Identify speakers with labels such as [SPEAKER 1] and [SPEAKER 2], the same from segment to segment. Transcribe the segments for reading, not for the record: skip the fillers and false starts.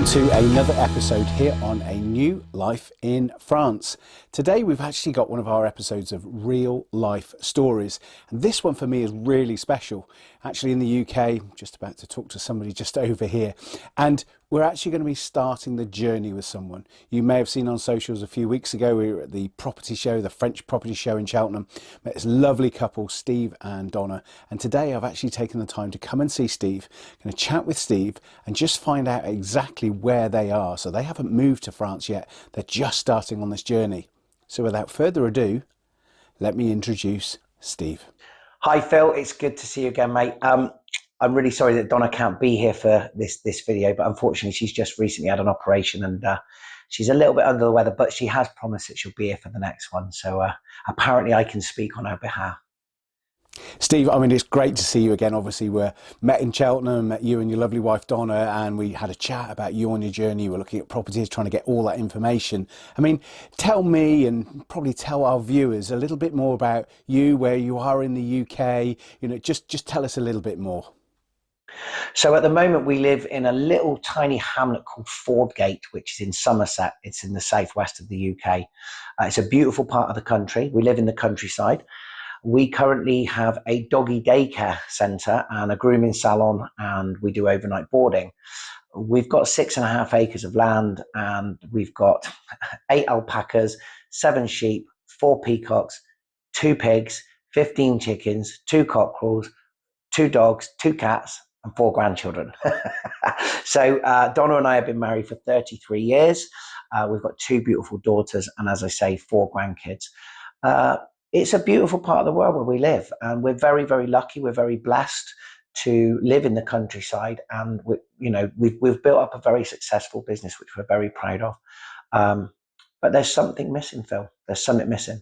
[SPEAKER 1] Welcome to another episode here on A New Life in France. Today we've actually got one of our episodes of real life stories, and this one for me is really special. Actually in the UK, just about to talk to somebody just over here, and we're actually going to be starting the journey with someone. You may have seen on socials a few weeks ago, we were at the property show, the French property show in Cheltenham. Met this lovely couple, Steve and Donna, and today I've actually taken the time to come and see Steve. I'm going to chat with Steve and just find out exactly where they are. So they haven't moved to France yet, they're just starting on this journey. So without further ado, let me introduce Steve.
[SPEAKER 2] Hi Phil, it's good to see you again, mate. I'm really sorry that Donna can't be here for this video, but unfortunately she's just recently had an operation and she's a little bit under the weather, but she has promised that she'll be here for the next one. So apparently I can speak on her behalf.
[SPEAKER 1] Steve, I mean, it's great to see you again. Obviously, we're met in Cheltenham, met you and your lovely wife Donna, and we had a chat about you on your journey. You were looking at properties, trying to get all that information. I mean, tell me and probably tell our viewers a little bit more about you, where you are in the UK. You know, just tell us a little bit more.
[SPEAKER 2] So at the moment we live in a little tiny hamlet called Fordgate, which is in Somerset. It's in the southwest of the UK. It's a beautiful part of the country. We live in the countryside. We currently have a doggy daycare centre and a grooming salon, and we do overnight boarding. We've got 6.5 acres of land, and we've got 8 alpacas, 7 sheep, 4 peacocks, 2 pigs, 15 chickens, 2 cockerels, 2 dogs, 2 cats, and 4 grandchildren. So Donna and I have been married for 33 years. We've got 2 beautiful daughters, and as I say, 4 grandkids. It's a beautiful part of the world where we live, and we're very, very lucky. We're very blessed to live in the countryside, and we've built up a very successful business, which we're very proud of. But there's something missing, Phil. There's something missing.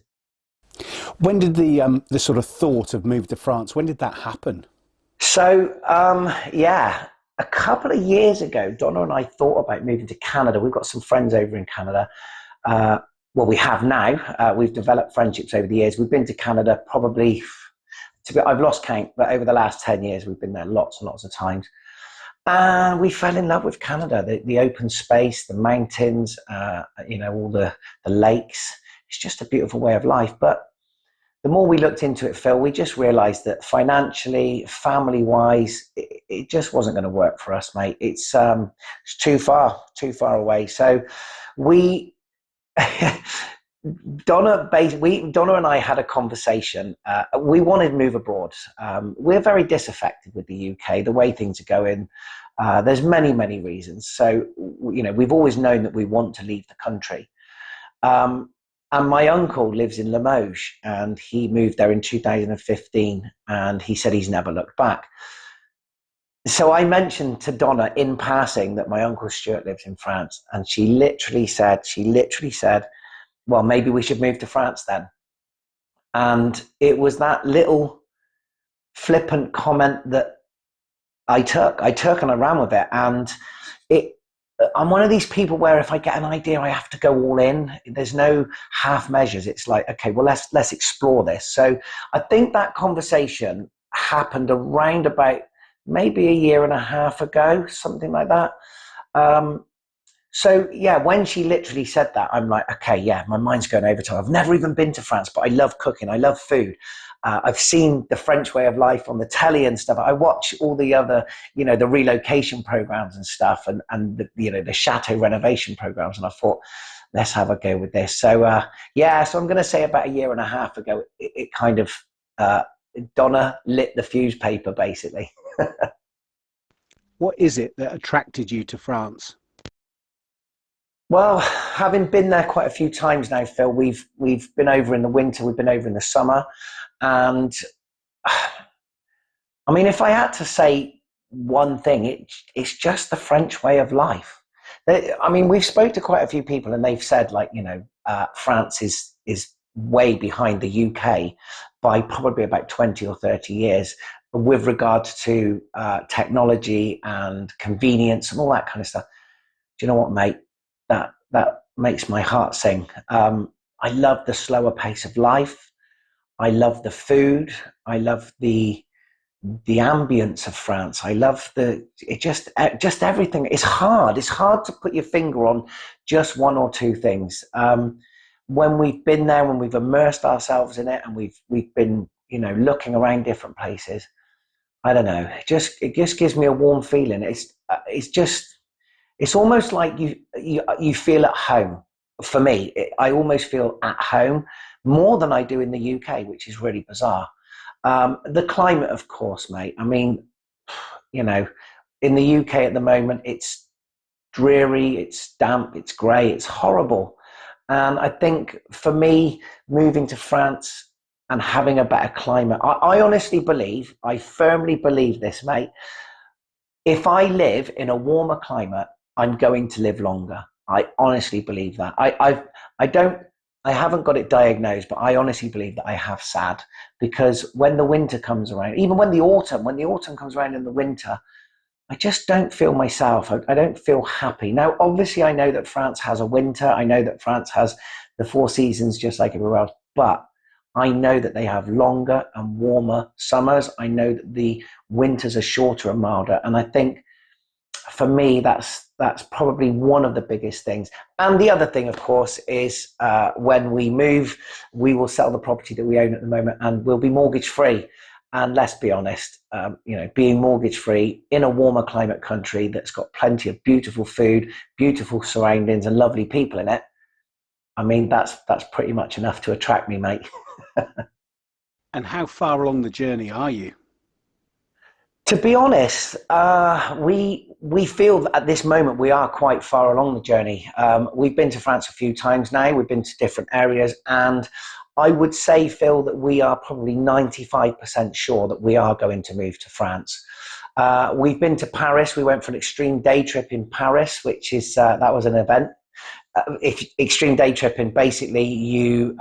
[SPEAKER 1] When did the sort of thought of move to France? When did that happen?
[SPEAKER 2] So a couple of years ago, Donna and I thought about moving to Canada. We've got some friends over in Canada. Well, we have now. We've developed friendships over the years. We've been to Canada probably, I've lost count, but over the last 10 years, we've been there lots and lots of times. And we fell in love with Canada, the open space, the mountains, all the lakes. It's just a beautiful way of life. But the more we looked into it, Phil, we just realized that financially, family-wise, it just wasn't going to work for us, mate. It's too far away. So Donna and I had a conversation. We wanted to move abroad. We're very disaffected with the UK, the way things are going. There's many, many reasons. So, we've always known that we want to leave the country. And my uncle lives in Limoges, and he moved there in 2015, and he said he's never looked back. So I mentioned to Donna in passing that my uncle Stuart lives in France, and she literally said, well, maybe we should move to France then. And it was that little flippant comment that I took and I ran with it. And I'm one of these people where if I get an idea, I have to go all in. There's no half measures. It's like, okay, well, let's explore this. So I think that conversation happened around about maybe a year and a half ago, something like that. So yeah, when she literally said that, I'm like, okay, yeah, my mind's going over to. I've never even been to France, but I love cooking. I love food. I've seen the French way of life on the telly and stuff. I watch all the other, the relocation programs and stuff, and the chateau renovation programs. And I thought, let's have a go with this. So so I'm going to say about a year and a half ago, it kind of Donna lit the fuse paper, basically.
[SPEAKER 1] What is it that attracted you to France?
[SPEAKER 2] Well, having been there quite a few times now, Phil, we've been over in the winter, we've been over in the summer, and I mean, if I had to say one thing, it's just the French way of life. I mean, we've spoke to quite a few people, and they've said, like, France is way behind the UK by probably about 20 or 30 years with regard to technology and convenience and all that kind of stuff. Do you know what, mate? That makes my heart sing. I love the slower pace of life. I love the food. I love the the ambience of France. I love just everything. It's hard. It's hard to put your finger on just one or two things. When we've been there, when we've immersed ourselves in it, and we've been, looking around different places. I don't know. It just gives me a warm feeling. It's almost like you feel at home. For me, I almost feel at home more than I do in the UK, which is really bizarre. The climate, of course, mate. I mean, you know, in the UK at the moment, it's dreary, it's damp, it's grey, it's horrible. And I think for me, moving to France and having a better climate, I honestly believe, I firmly believe this, mate. If I live in a warmer climate, I'm going to live longer. I honestly believe that. I don't, I haven't got it diagnosed, but I honestly believe that I have SAD, because when the winter comes around, even when the autumn comes around in the winter, I just don't feel myself. I don't feel happy. Now, obviously, I know that France has a winter. I know that France has the four seasons just like everywhere else, but I know that they have longer and warmer summers. I know that the winters are shorter and milder. And I think for me, that's probably one of the biggest things. And the other thing, of course, is when we move, we will sell the property that we own at the moment, and we'll be mortgage free. And let's be honest, being mortgage free in a warmer climate country that's got plenty of beautiful food, beautiful surroundings, and lovely people in it. I mean, that's pretty much enough to attract me, mate.
[SPEAKER 1] And how far along the journey are you?
[SPEAKER 2] To be honest, we feel that at this moment we are quite far along the journey. We've been to France a few times now. We've been to different areas, and I would say, Phil, that we are probably 95% sure that we are going to move to France. We've been to Paris. We went for an extreme day trip in Paris, which is that was an event. If extreme day tripping, basically you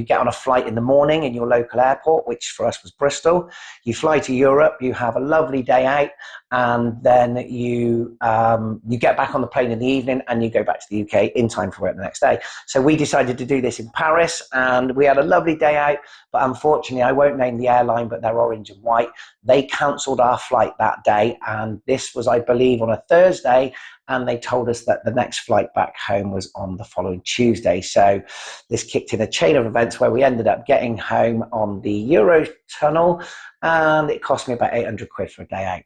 [SPEAKER 2] get on a flight in the morning in your local airport, which for us was Bristol. You fly to Europe, you have a lovely day out, and then you get back on the plane in the evening and you go back to the UK in time for work the next day. So we decided to do this in Paris, and we had a lovely day out. But unfortunately, I won't name the airline, but they're orange and white. They cancelled our flight that day, and this was, I believe, on a Thursday. And they told us that the next flight back home was on the following Tuesday. So this kicked in a chain of events where we ended up getting home on the Eurotunnel, and it cost me about 800 quid for a day out.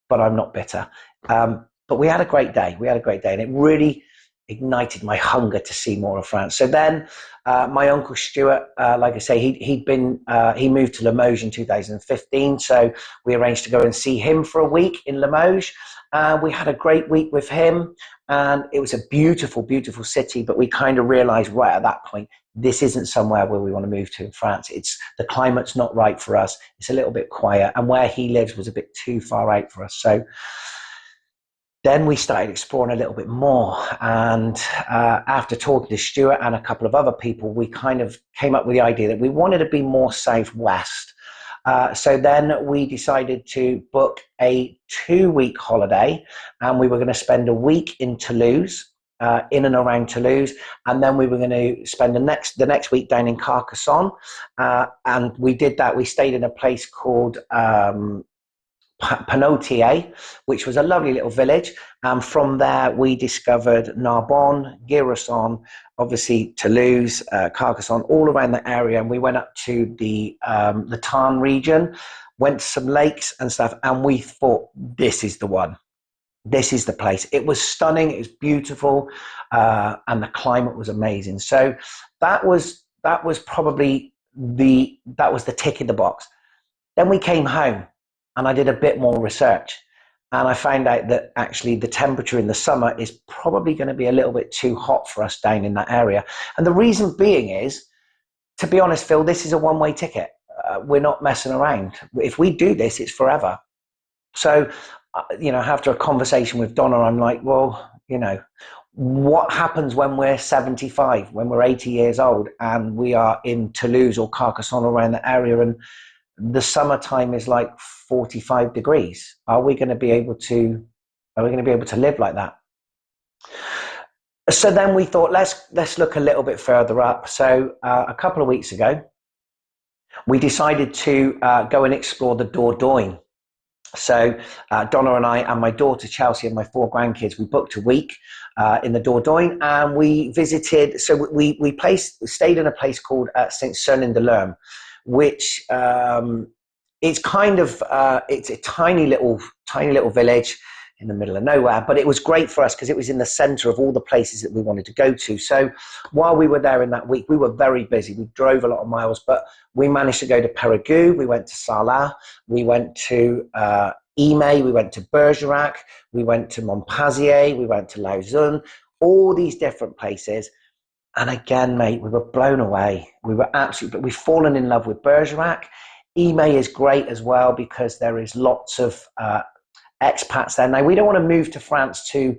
[SPEAKER 2] But I'm not bitter. But we had a great day. We had a great day, and it really ignited my hunger to see more of France. So then my uncle Stuart, like I say, he moved to Limoges in 2015. So we arranged to go and see him for a week in Limoges. We had a great week with him, and it was a beautiful, beautiful city. But we kind of realized right at that point, this isn't somewhere where we want to move to in France. The climate's not right for us. It's a little bit quiet, and where he lives was a bit too far out for us. So then we started exploring a little bit more. And after talking to Stuart and a couple of other people, we kind of came up with the idea that we wanted to be more southwest. So then we decided to book a 2-week holiday, and we were going to spend a week in Toulouse, in and around Toulouse, and then we were going to spend the next week down in Carcassonne. And we did that. We stayed in a place called Panotier, which was a lovely little village. And from there, we discovered Narbonne, Gira, obviously Toulouse, Carcassonne, all around the area. And we went up to the Tarn region, went to some lakes and stuff, and we thought, this is the one. This is the place. It was stunning. It was beautiful, and the climate was amazing. So that was probably the tick in the box. Then we came home, and I did a bit more research, and I found out that actually the temperature in the summer is probably going to be a little bit too hot for us down in that area. And the reason being is, to be honest, Phil, this is a one-way ticket. We're not messing around. If we do this, it's forever. So, after a conversation with Donna, I'm like, well, what happens when we're 75, when we're 80 years old, and we are in Toulouse or Carcassonne or around the area, and the summertime is like 45 degrees. Are we going to be able to live like that? So then we thought, let's look a little bit further up. So a couple of weeks ago, we decided to go and explore the Dordogne. So Donna and I and my daughter Chelsea and my 4 grandkids, we booked a week in the Dordogne, and we visited. So we stayed in a place called Saint Sun in de Lerme, which it's kind of it's a tiny little village in the middle of nowhere, but it was great for us because it was in the center of all the places that we wanted to go to. So while we were there in that week, we were very busy. We drove a lot of miles, but we managed to go to Périgueux, we went to Sarlat, we went to Imay, we went to Bergerac, we went to Montpazier, we went to Lausanne, all these different places. And again, mate, we were blown away. We've fallen in love with Bergerac. Imay is great as well because there is lots of expats there. Now, we don't want to move to France to,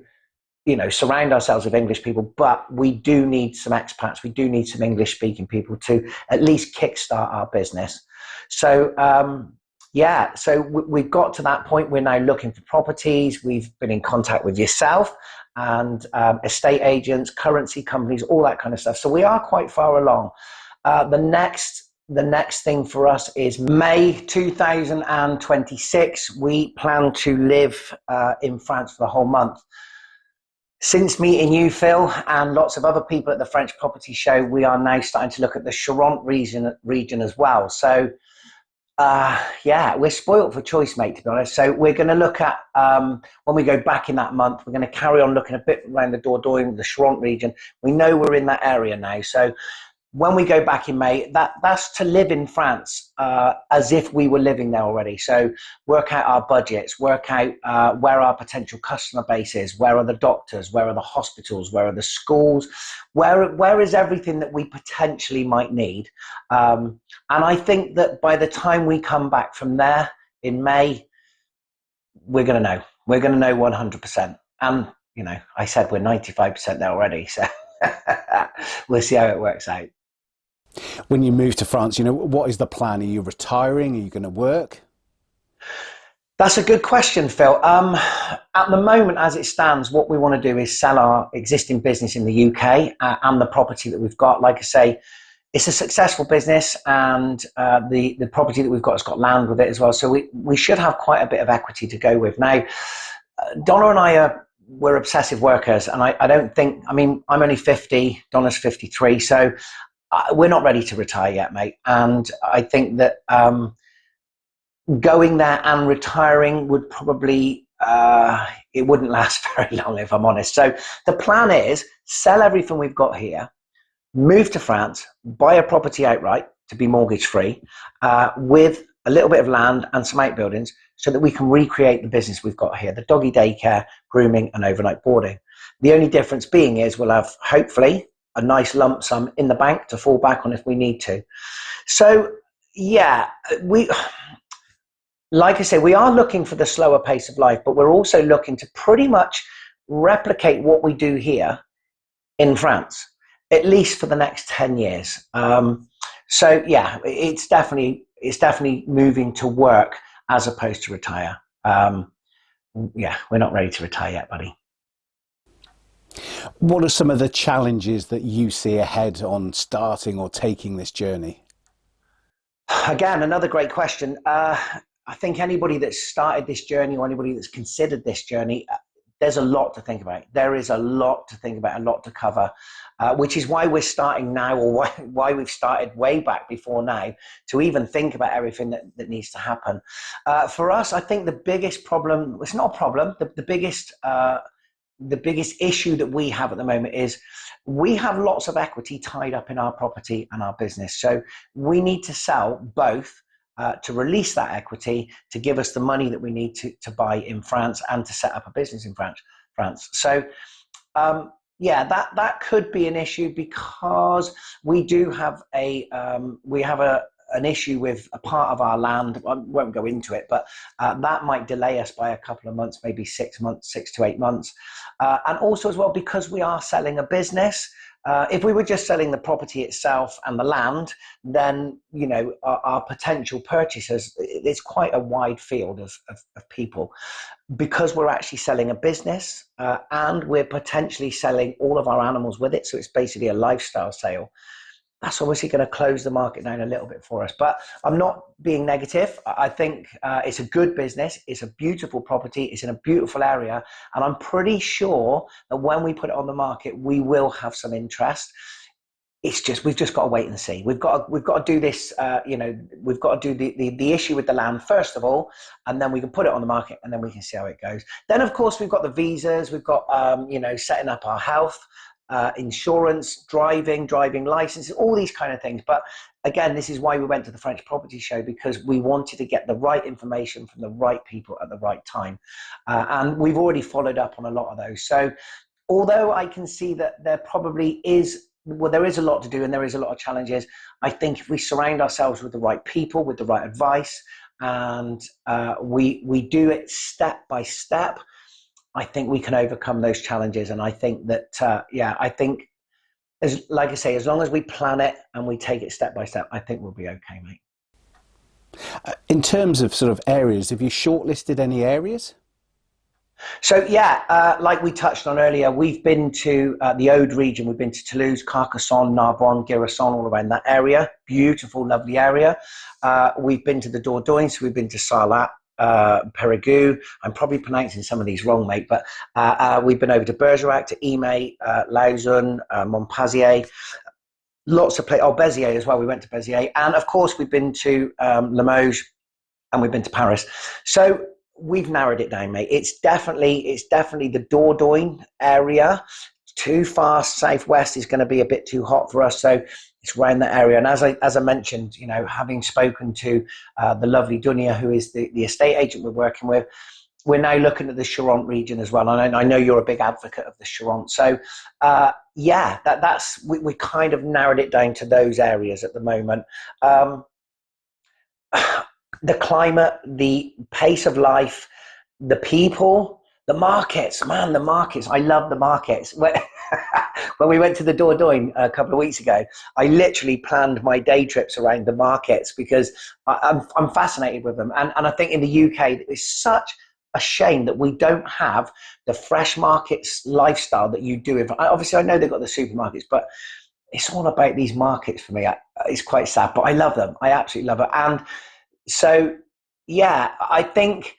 [SPEAKER 2] surround ourselves with English people, but we do need some expats. We do need some English speaking people to at least kickstart our business. So, we've got to that point. We're now looking for properties. We've been in contact with yourself and estate agents, currency companies, all that kind of stuff. So we are quite far along. The next thing for us is May 2026. We plan to live in France for the whole month. Since meeting you, Phil, and lots of other people at the French Property Show, we are now starting to look at the Charente region as well. So, we're spoilt for choice, mate, to be honest. So we're going to look at, when we go back in that month, we're going to carry on looking a bit around the Dordogne, the Charente region. We know we're in that area now. So when we go back in May, that's to live in France as if we were living there already. So work out our budgets, work out where our potential customer base is, where are the doctors, where are the hospitals, where are the schools, where is everything that we potentially might need. And I think that by the time we come back from there in May, we're going to know. We're going to know 100%. And, I said we're 95% there already. So we'll see how it works out.
[SPEAKER 1] When you move to France, what is the plan? Are you retiring? Are you going to work?
[SPEAKER 2] That's a good question, Phil. At the moment, as it stands, what we want to do is sell our existing business in the UK and the property that we've got. Like I say, it's a successful business, and the property that we've got has got land with it as well. So we should have quite a bit of equity to go with. Now, Donna and we're obsessive workers, and I don't think, I'm only 50, Donna's 53, so we're not ready to retire yet, mate. And I think that going there and retiring would probably, it wouldn't last very long, if I'm honest. So the plan is sell everything we've got here, move to France, buy a property outright to be mortgage free, with a little bit of land and some outbuildings, so that we can recreate the business we've got here, the doggy daycare, grooming and overnight boarding. The only difference being is we'll have, hopefully, a nice lump sum in the bank to fall back on if we need to. So, like I say, we are looking for the slower pace of life, but we're also looking to pretty much replicate what we do here in France, at least for the next 10 years. It's definitely moving to work as opposed to retire. We're not ready to retire yet, buddy.
[SPEAKER 1] What are some of the challenges that you see ahead on starting or taking this journey?
[SPEAKER 2] Again, another great question. I think anybody that's started this journey or anybody that's considered this journey, there's a lot to think about. There is a lot to think about, a lot to cover, which is why we're starting now, or why we've started way back before now, to even think about everything that needs to happen. For us, I think the biggest problem, it's not a problem, the biggest issue that we have at the moment is we have lots of equity tied up in our property and our business. So we need to sell both to release that equity, to give us the money that we need to buy in France and to set up a business in France. So that could be an issue, because we do have an issue with a part of our land. I won't go into it, but that might delay us by a couple of months, maybe 6 to 8 months. And also as well, because we are selling a business, if we were just selling the property itself and the land, then, our potential purchasers, it's quite a wide field of people. Because we're actually selling a business and we're potentially selling all of our animals with it. So it's basically a lifestyle sale. that's obviously going to close the market down a little bit for us. But I'm not being negative. I think it's a good business. It's a beautiful property. It's in a beautiful area. And I'm pretty sure that when we put it on the market, we will have some interest. It's just, we've just got to wait and see. We've got to do this, we've got to do the issue with the land first of all, and then we can put it on the market, and then we can see how it goes. Then of course we've got the visas, we've got setting up our health, insurance, driving licenses, all these kind of things. But again, this is why we went to the French property show, because we wanted to get the right information from the right people at the right time, and we've already followed up on a lot of those. So although I can see that there probably is, well, there is a lot to do and there is a lot of challenges, I think if we surround ourselves with the right people, with the right advice, and we do it step by step, I think we can overcome those challenges. And I think that, I think, like I say, as long as we plan it and we take it step by step, I think we'll be okay, mate.
[SPEAKER 1] In terms of sort of areas, have you shortlisted any areas?
[SPEAKER 2] So like we touched on earlier, we've been to the Aude region. We've been to Toulouse, Carcassonne, Narbonne, Gira-son, all around that area. Beautiful, lovely area. We've been to the Dordogne, so we've been to Sarlat, Périgueux. I'm probably pronouncing some of these wrong, mate, but we've been over to Bergerac, to Imay, Lausanne, Montpazier. Lots of places. Oh, Béziers as well. We went to Béziers. And of course, we've been to Limoges, and we've been to Paris. So we've narrowed it down, mate. It's definitely the Dordogne area. Too far southwest is going to be a bit too hot for us, so it's around that area. And as I mentioned, having spoken to the lovely Dunia, who is the estate agent we're working with, we're now looking at the Charente region as well. And I know you're a big advocate of the Charente, so we kind of narrowed it down to those areas at the moment. The climate, the pace of life, the people, the markets, man, the markets. I love the markets. When we went to the Dordogne a couple of weeks ago, I literally planned my day trips around the markets because I'm fascinated with them. And I think in the UK, it's such a shame that we don't have the fresh markets lifestyle that you do. Obviously, I know they've got the supermarkets, but it's all about these markets for me. It's quite sad, but I love them. I absolutely love it. And so, I think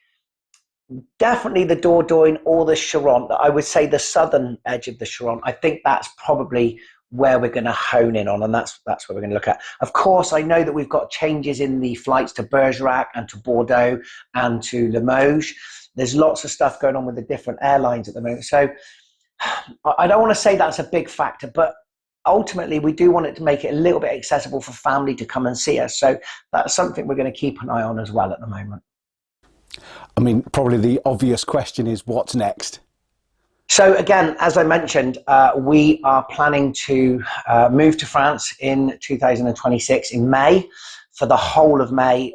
[SPEAKER 2] definitely the Dordogne or the Charente. I would say the southern edge of the Charente. I think that's probably where we're going to hone in on, and that's where we're going to look at. Of course, I know that we've got changes in the flights to Bergerac and to Bordeaux and to Limoges. There's lots of stuff going on with the different airlines at the moment. So I don't want to say that's a big factor, but ultimately, we do want it to make it a little bit accessible for family to come and see us. So that's something we're going to keep an eye on as well at the moment.
[SPEAKER 1] I mean, probably the obvious question is what's next?
[SPEAKER 2] So again, as I mentioned, we are planning to move to France in 2026 in May, for the whole of May.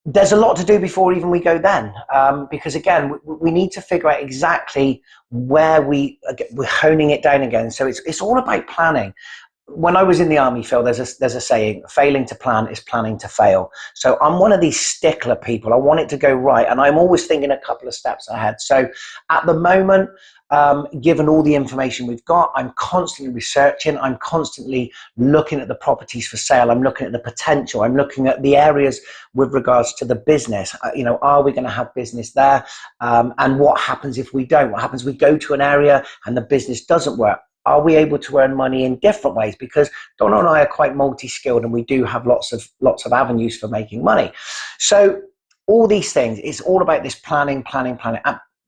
[SPEAKER 2] There's a lot to do before even we go then, because again, we need to figure out exactly where we're honing it down again. So it's all about planning. When I was in the army, Phil, there's a saying: failing to plan is planning to fail. So I'm one of these stickler people. I want it to go right, and I'm always thinking a couple of steps ahead. So at the moment, given all the information we've got, I'm constantly researching. I'm constantly looking at the properties for sale. I'm looking at the potential. I'm looking at the areas with regards to the business. Are we going to have business there? And what happens if we don't? What happens if we go to an area and the business doesn't work? Are we able to earn money in different ways? Because Donna and I are quite multi-skilled, and we do have lots of avenues for making money. So all these things, it's all about this planning.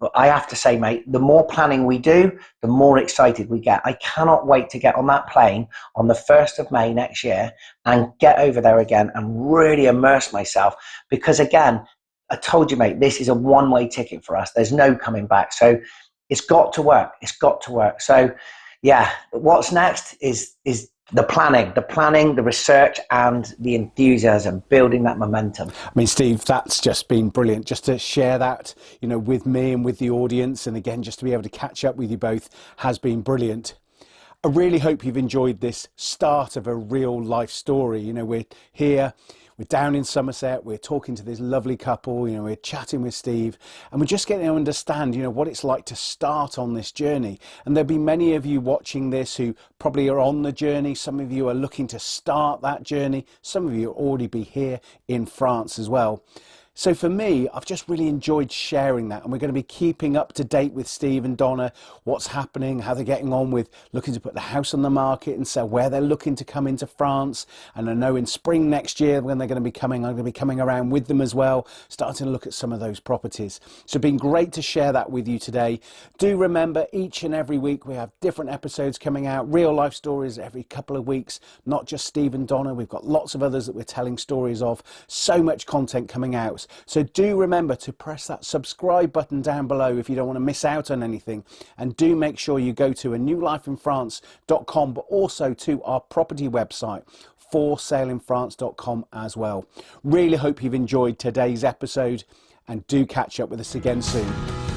[SPEAKER 2] But I have to say, mate, the more planning we do, the more excited we get. I cannot wait to get on that plane on the 1st of May next year and get over there again and really immerse myself. Because again, I told you, mate, this is a one-way ticket for us. There's no coming back. So it's got to work. It's got to work. So what's next is the planning, the research, and the enthusiasm, building that momentum.
[SPEAKER 1] I mean, Steve, that's just been brilliant. Just to share that, with me and with the audience, and again, just to be able to catch up with you both has been brilliant. I really hope you've enjoyed this start of a real life story. We're here We're down in Somerset, we're talking to this lovely couple, we're chatting with Steve, and we're just getting to understand, what it's like to start on this journey. And there'll be many of you watching this who probably are on the journey. Some of you are looking to start that journey. Some of you will already be here in France as well. So for me, I've just really enjoyed sharing that, and we're going to be keeping up to date with Steve and Donna, what's happening, how they're getting on with looking to put the house on the market and sell, where they're looking to come into France. And I know in spring next year when they're going to be coming, I'm going to be coming around with them as well, starting to look at some of those properties. So it's been great to share that with you today. Do remember, each and every week we have different episodes coming out, real life stories every couple of weeks, not just Steve and Donna. We've got lots of others that we're telling stories of. So much content coming out. So do remember to press that subscribe button down below if you don't want to miss out on anything. And do make sure you go to anewlifeinfrance.com, but also to our property website, forsaleinfrance.com as well. Really hope you've enjoyed today's episode, and do catch up with us again soon.